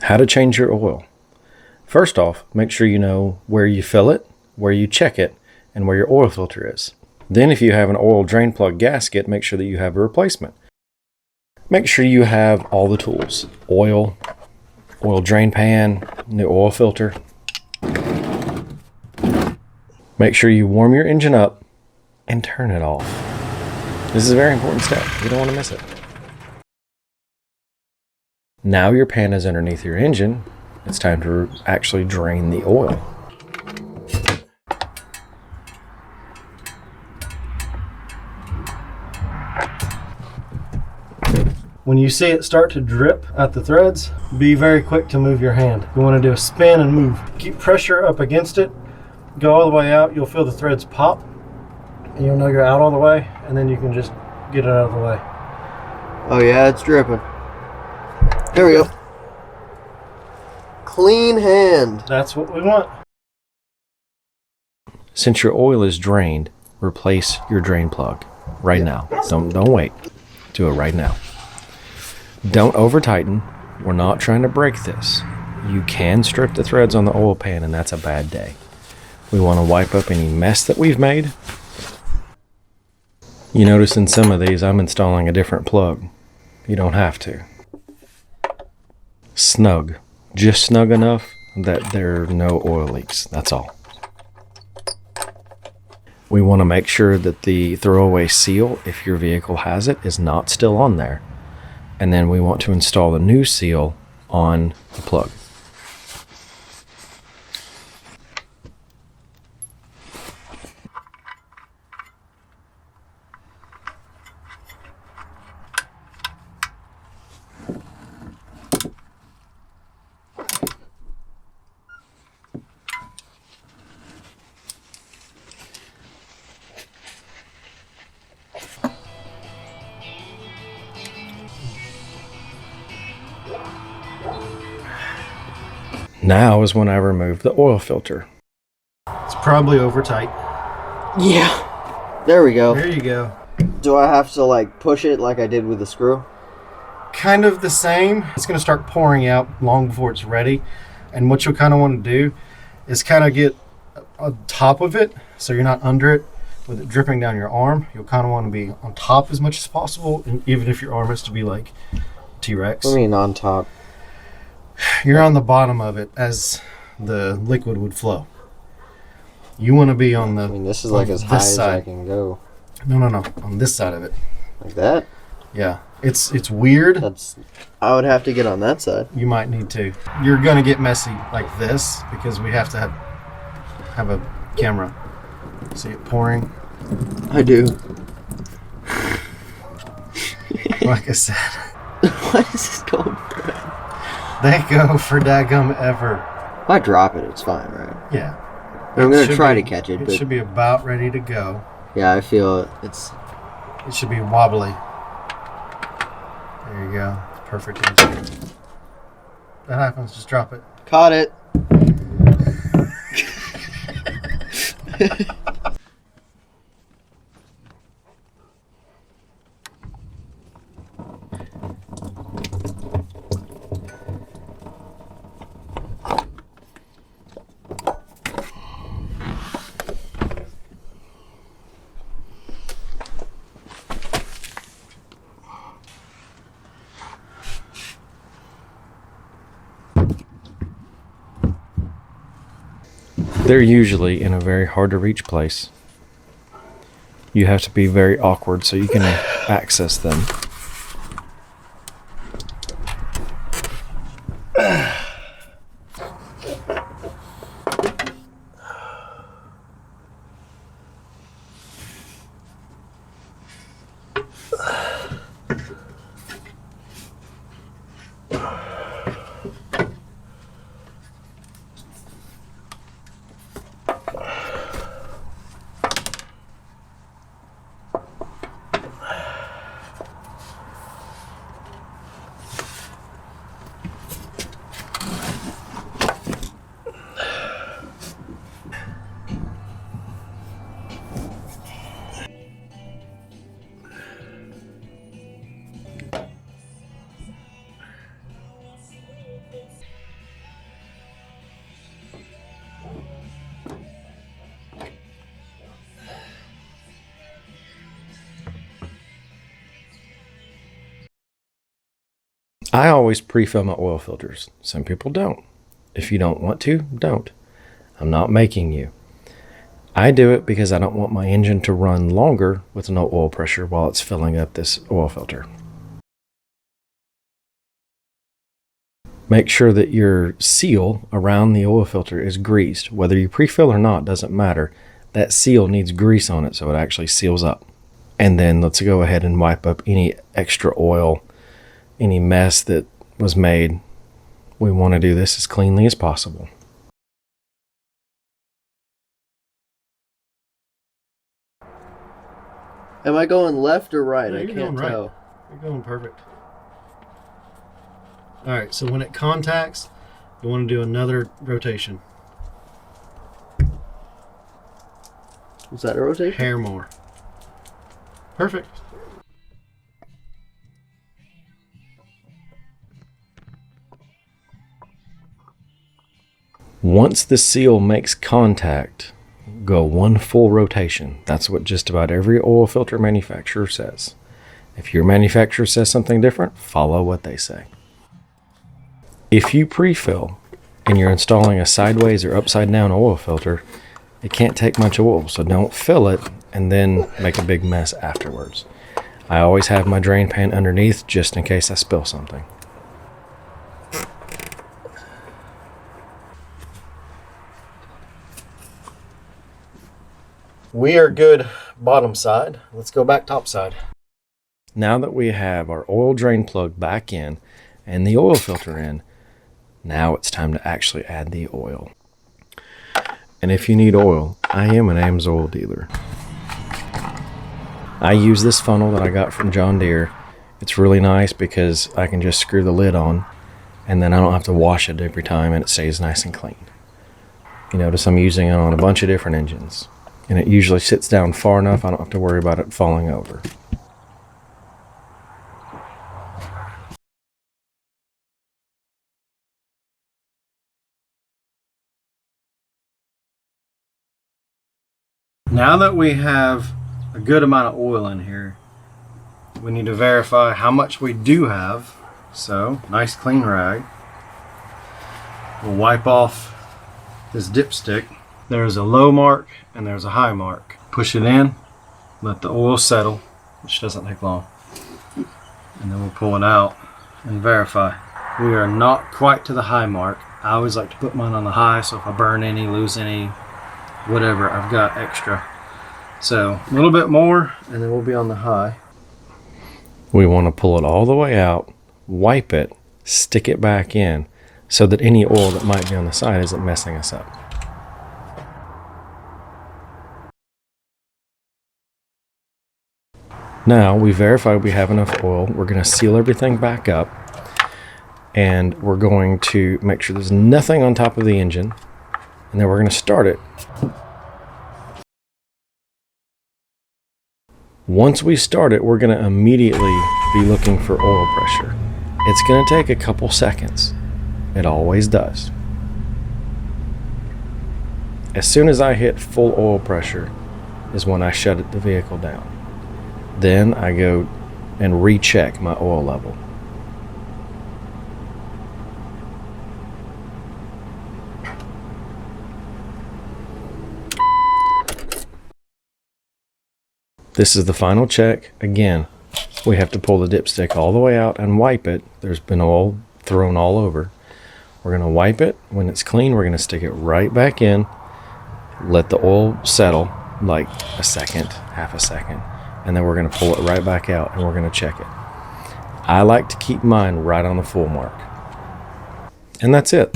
How to change your oil. First off, make sure you know where you fill it, where you check it, and where your oil filter is. Then if you have an oil drain plug gasket, make sure that you have a replacement. Make sure you have all the tools. Oil drain pan, new oil filter. Make sure you warm your engine up and turn it off. This is a very important step. You don't want to miss it. Now your pan is underneath your engine. It's time to actually drain the oil. When you see it start to drip at the threads, be very quick to move your hand. You want to do a spin and move. Keep pressure up against it. Go all the way out. You'll feel the threads pop. And you'll know you're out all the way. And then you can just get it out of the way. Oh yeah, it's dripping. There we go. Clean hand. That's what we want. Since your oil is drained, replace your drain plug right now. Don't wait. Do it right now. Don't over tighten. We're not trying to break this. You can strip the threads on the oil pan, and that's a bad day. We want to wipe up any mess that we've made. You notice in some of these I'm installing a different plug. You don't have to. Snug. Just snug enough that there are no oil leaks. That's all. We want to make sure that the throwaway seal, if your vehicle has it, is not still on there. And then we want to install the new seal on the plug. Now is when I remove the oil filter. It's probably over tight. Yeah. There we go. There you go. Do I have to like push it like I did with the screw? Kind of the same. It's going to start pouring out long before it's ready. And what you'll kind of want to do is kind of get on top of it so you're not under it with it dripping down your arm. You'll kind of want to be on top as much as possible, and even if your arm has to be like T-Rex. What do you mean on top? You're on the bottom of it as the liquid would flow. You want to be on the... I mean, this is like as high as I can go. No. On this side of it. Like that? Yeah. It's weird. I would have to get on that side. You might need to. You're going to get messy like this because we have to have a camera. See it pouring? I do. Like I said. Why is this going for? They go for daggum ever. If I drop it, it's fine, right? Yeah. I'm going to try to catch it. It should be about ready to go. Yeah, I feel it's... It should be wobbly. There you go. Perfect. That happens. Just drop it. Caught it. They're usually in a very hard to reach place. You have to be very awkward so you can access them. I always pre-fill my oil filters. Some people don't. If you don't want to, don't. I'm not making you. I do it because I don't want my engine to run longer with no oil pressure while it's filling up this oil filter. Make sure that your seal around the oil filter is greased. Whether you pre-fill or not doesn't matter. That seal needs grease on it so it actually seals up. And then let's go ahead and wipe up any extra oil, any mess that was made. We want to do this as cleanly as possible. Am I going left or right? No, I you're can't going right. tell. You're going perfect. All right, so when it contacts, you want to do another rotation. Was that a rotation? Hair more. Perfect. Once the seal makes contact, go one full rotation. That's what just about every oil filter manufacturer says. If your manufacturer says something different, follow what they say. If you pre-fill and you're installing a sideways or upside down oil filter, it can't take much oil, so don't fill it and then make a big mess afterwards. I always have my drain pan underneath just in case I spill something. We are good bottom side. Let's go back top side. Now that we have our oil drain plug back in and the oil filter in, now it's time to actually add the oil. And if you need oil, I am an Ames oil dealer. I use this funnel that I got from John Deere. It's really nice because I can just screw the lid on and then I don't have to wash it every time and it stays nice and clean. You notice I'm using it on a bunch of different engines. And it usually sits down far enough I don't have to worry about it falling over. Now that we have a good amount of oil in here, we need to verify how much we do have. So, nice clean rag. We'll wipe off this dipstick. There's a low mark and there's a high mark. Push it in, let the oil settle, which doesn't take long. And then we'll pull it out and verify. We are not quite to the high mark. I always like to put mine on the high, so if I burn any, lose any, whatever, I've got extra. So a little bit more and then we'll be on the high. We want to pull it all the way out, wipe it, stick it back in so that any oil that might be on the side isn't messing us up. Now we verified we have enough oil. We're going to seal everything back up and we're going to make sure there's nothing on top of the engine, and then we're going to start it. Once we start it, we're going to immediately be looking for oil pressure. It's going to take a couple seconds. It always does. As soon as I hit full oil pressure is when I shut the vehicle down. Then I go and recheck my oil level. This is the final check. Again, we have to pull the dipstick all the way out and wipe it. There's been oil thrown all over. We're going to wipe it. When it's clean, we're going to stick it right back in. Let the oil settle like a second, half a second. And then we're going to pull it right back out and we're going to check it. I like to keep mine right on the full mark. And that's it.